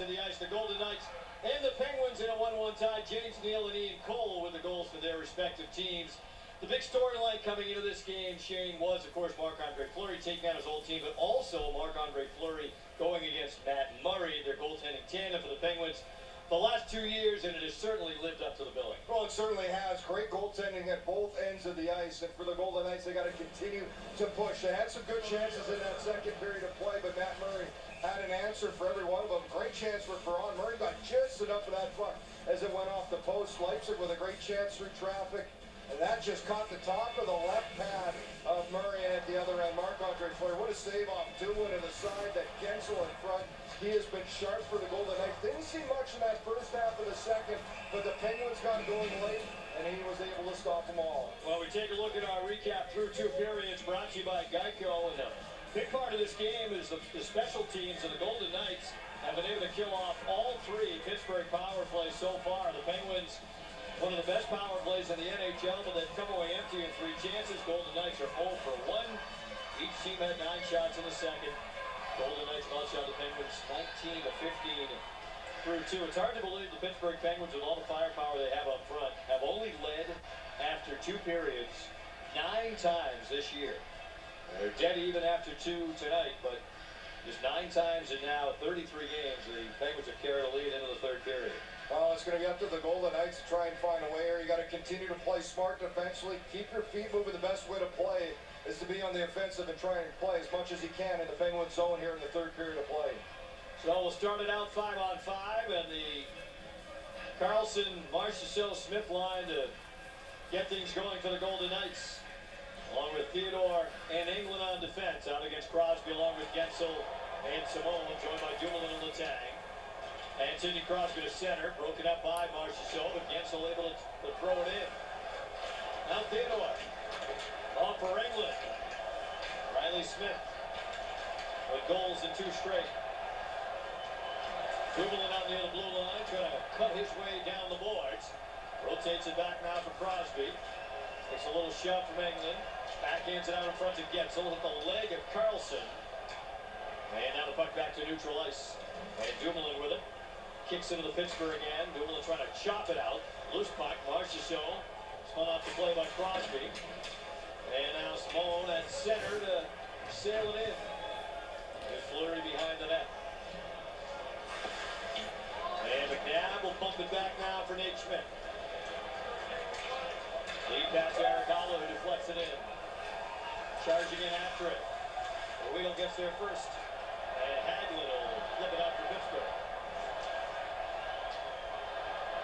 to the ice. The Golden Knights and the Penguins in a 1-1 tie. James Neal and Ian Cole with the goals for their respective teams. The big storyline coming into this game, Shane, was, of course, Marc-Andre Fleury taking out his old team, but also Marc-Andre Fleury going against Matt Murray, their goaltending tandem for the Penguins the last 2 years, and it has certainly lived up to the billing. Well, it certainly has. Great goaltending at both ends of the ice, and for the Golden Knights, they got to continue to push. They had some good chances in that second period of play, but Matt Murray had an answer for every one of them. Great chance for Perron. Murray got just enough of that puck as it went off the post. Leipzig with a great chance through traffic. And that just caught the top of the left pad of Murray, and at the other end, Marc-Andre Fleury. What a save off Dumoulin to the side, that Gensel in front. He has been sharp for the Golden Knights. Didn't see much in that first half of the second, but the Penguins got going late, and he was able to stop them all. Well, we take a look at our recap through 2 periods brought to you by Geico. And a big part of this game is the special teams, and the Golden Knights have been able to kill off all 3 Pittsburgh power plays so far. The Penguins, one of the best power plays in the NHL, but they've come away empty in 3 chances. Golden Knights are 0 for 1. Each team had 9 shots in the second. Golden Knights launch out the Penguins 19 to 15 through 2. It's hard to believe the Pittsburgh Penguins, with all the firepower they have up front, have only led after 2 periods 9 times this year. They're dead even after 2 tonight, but just 9 times in now 33 games, the Penguins have carried a lead into the 3rd period. Well, it's going to be up to the Golden Knights to try and find a way here. You got to continue to play smart defensively. Keep your feet moving. The best way to play is to be on the offensive and try and play as much as you can in the Penguin zone here in the 3rd period of play. So we'll start it out 5-on-5, and the Carlson, Marchessault, Smith line to get things going for the Golden Knights, along with Theodore and England on defense, out against Crosby, along with Gensel and Simone, joined by Dumoulin and Letang. And Sidney Crosby to center, broken up by Marchessault, but Gensel able to throw it in. Now Theodore, off for England. Riley Smith with goals in 2 straight. Dumoulin out near the blue line, trying to cut his way down the boards. Rotates it back now for Crosby. Takes a little shove from England. Backhands it out in front to Gensel, hit the leg of Carlson. And now the puck back to neutral ice. And Dumoulin with it. Kicks into the Pittsburgh again. Dumoulin trying to chop it out. Loose puck. Marchessault spun off the play by Crosby. And now Simone at center to sail it in. With Fleury behind the net. And McNabb will pump it back now for Nate Schmidt. Lead pass to Eric Hollow, who deflects it in. Charging in after it. Wheel gets there first. And Hagelin will flip it out for Pittsburgh.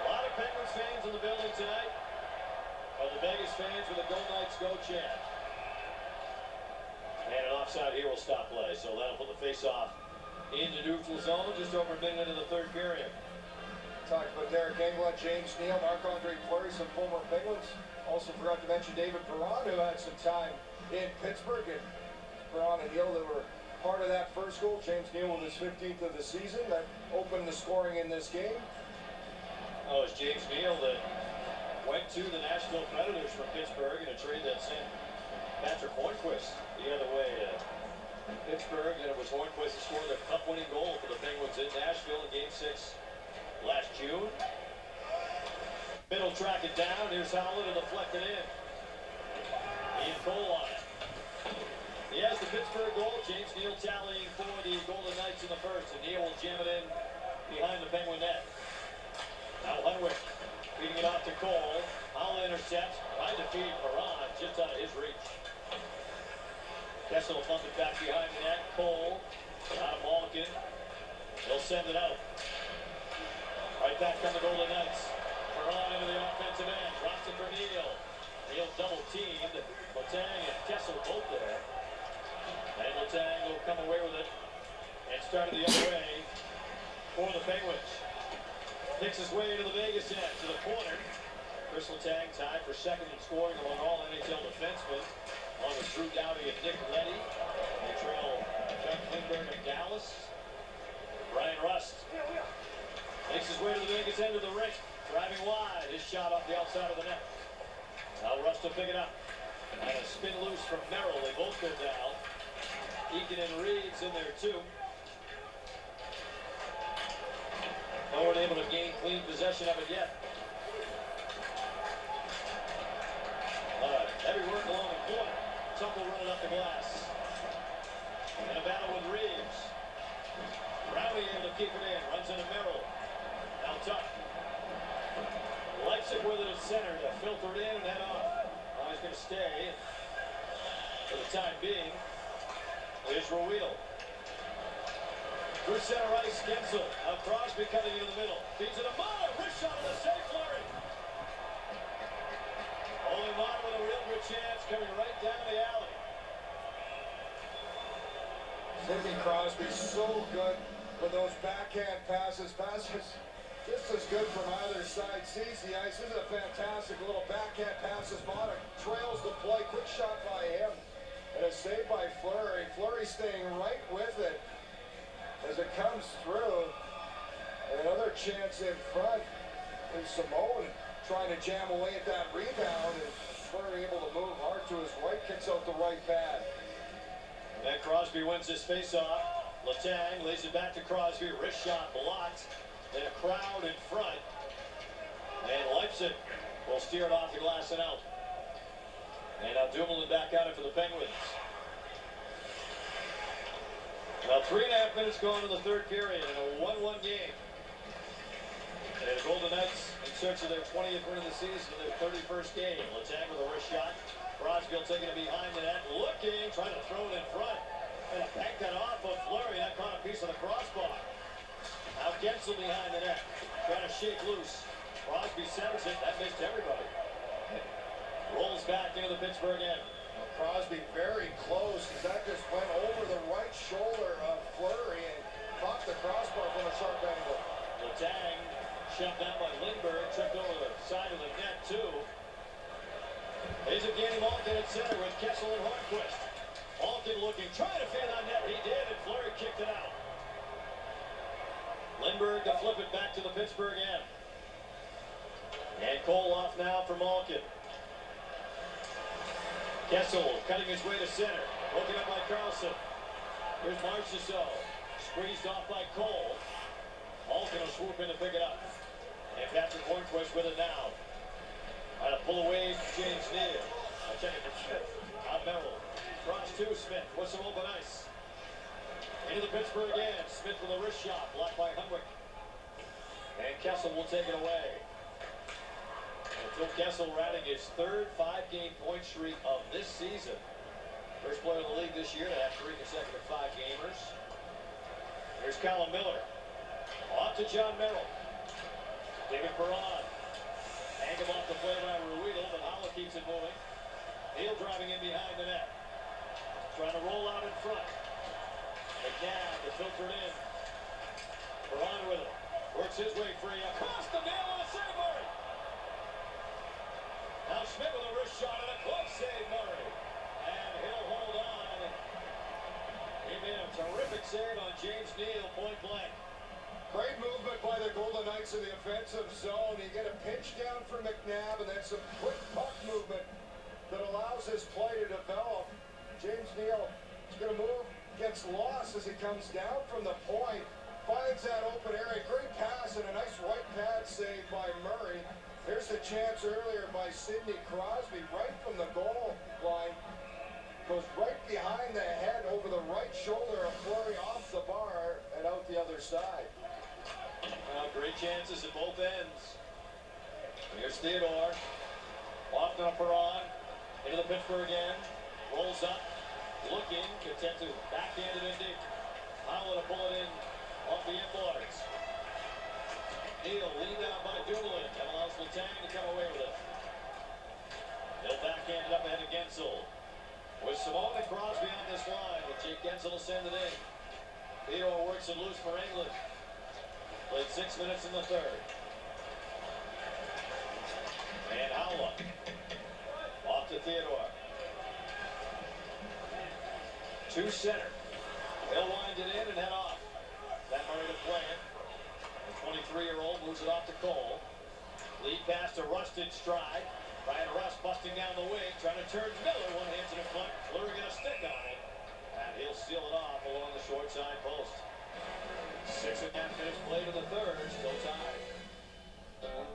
A lot of Penguins fans in the building tonight. Are the Vegas fans with a Go Knights Go chant. And an offside here will stop play. So that'll put the face-off in the neutral zone just over a minute into the 3rd period. Talked about Derek Englund, James Neal, Marc-Andre Fleury, some former Penguins. Also forgot to mention David Perron, who had some time in Pittsburgh. And Perron and Neal, that were part of that first goal. James Neal with his 15th of the season. That opened the scoring in this game. Oh, it's James Neal that went to the Nashville Predators from Pittsburgh in a trade that sent Patrick Hornquist the other way to Pittsburgh. And it was Hornquist who scored the cup-winning goal for the Penguins in Nashville in Game 6 last June. Middle track it down. Here's Howland to deflect it in. Ian Cole on it. He has the Pittsburgh goal. James Neal tallying for the Golden Knights in the first. And Neal will jam it in behind the Penguin net. Now Hunwick feeding it off to Cole. Howland intercepts. Trying to feed Perron just out of his reach. Kessel will pump it back behind the net. Cole out of Malkin. He'll send it out. Right back come the Golden Knights. Perron into the offensive end. Drops it for Neal. Neal double teamed. Letang and Kessel both there. And Letang will come away with it. And start it the other way for the Penguins. Picks his way to the Vegas end, to the corner. Chris Letang tied for 2nd in scoring among all NHL defensemen, along with Drew Doughty and Nick Leddy. They trail John Klingberg of Dallas. Brian Rust makes his way to the Vegas end of the rink, driving wide. His shot off the outside of the net. Now Rust will pick it up. And a spin loose from Merrill. They both go down. Eakin and Reed's in there too. weren't able to gain clean possession of it yet. Heavy work along the corner. Tuchel running up the glass. And a battle with Reeves. Rowley able to keep it in. Runs into Merrill. Now Tuck. Leipzig with it at center to filter it in and head off. Now he's going to stay for the time being. Here's Ruedel. Through center ice, Gensel. Now Crosby cutting into the middle. Feeds it to Mata. Wrist shot with a safe flurry. Only Mata with a real good chance coming right down the alley. Sidney Crosby so good with those backhand passes. Passes just as good from either side. Sees the ice. This is a fantastic little backhand passes. Mata trails the play. Quick shot by him. And a save by Fleury. Fleury staying right with it as it comes through. And another chance in front. And Simone trying to jam away at that rebound. And Fleury able to move hard to his right. Kicks out the right pad. And Crosby wins his faceoff. Letang lays it back to Crosby. Wrist shot blocked. Then a crowd in front. And Leipzig will steer it off the glass and out. And now Dumoulin back at it for the Penguins. Now 3.5 minutes going to the third period in a 1-1 game. And the Golden Knights in search of their 20th win of the season, their 31st game. Letang with a wrist shot. Crosby taking it behind the net, looking, trying to throw it in front. And a bank that off of Fleury. That caught a piece of the crossbar. Now Gensel behind the net, trying to shake loose. Crosby centers it. That missed everybody. Rolls back into the Pittsburgh end. Well, Crosby very close as that just went over the right shoulder of Fleury and caught the crossbar from a sharp angle. Letang shoved down by Lindbergh, tripped over the side of the net too. Here's a Evgeny Malkin at center with Kessel and Hornquist. Malkin looking, trying to fade on net. He did, and Fleury kicked it out. Lindbergh to flip it back to the Pittsburgh end. And Cole off now for Malkin. Kessel cutting his way to center. Broken up by Carlson. Here's Marchessault. Squeezed off by Cole. Malkin will swoop in to pick it up. And Patrick Hornquist with it now. Trying to pull away James Neal. I'll check it for Smith. Out Merrill. Cross to Smith with some open ice. Into the Pittsburgh end. Smith with a wrist shot. Blocked by Hunwick. And Kessel will take it away. And Phil Kessel riding his third 5-game point streak of this season. First player in the league this year to have 3 consecutive 5-gamers. Here's Colin Miller. Off to John Merrill. David Perron. Hang him off the play by Ruedel, but Holla keeps it moving. Neal driving in behind the net. Trying to roll out in front. McNabb to filter it in. Perron with it. Works his way free. Across the nail on a save, Murray. Now Schmidt with a wrist shot and a close save, Murray. And he'll hold on. He made a terrific save on James Neal, point blank. Great movement by the Golden Knights in the offensive zone. You get a pinch down for McNabb and then some quick puck movement that allows his play to develop. James Neal is going to move, gets lost as he comes down from the point, finds that open area. Great pass and a nice right pad save by Murray. Here's the chance earlier by Sidney Crosby right from the goal line. Goes right behind the head over the right shoulder of Fleury off the bar and out the other side. Well, great chances at both ends. Here's Theodore. Off to Perron. Into the Pittsburgh end. Rolls up. Looking. Content to backhand it in deep. Howell to pull it in off the inboards. Neal leaned out by Dumoulin. That allows Letang to come away with it. He'll backhand it up ahead of Gensel. With Simone and Crosby on this line, with Jake Gensel will send it in. Theodore works it loose for England. Played 6 minutes in the third. And Howell off to Theodore. To center. They'll wind it in and head off. That Murray to play it. The 23-year-old moves it off to Cole. Lead pass to Rusted stride. Ryan Russ busting down the wing, trying to turn Miller. One hand to the front. Fleury gonna stick on it. And he'll seal it off along the short side post. 6.5 minutes played in the third, still tied.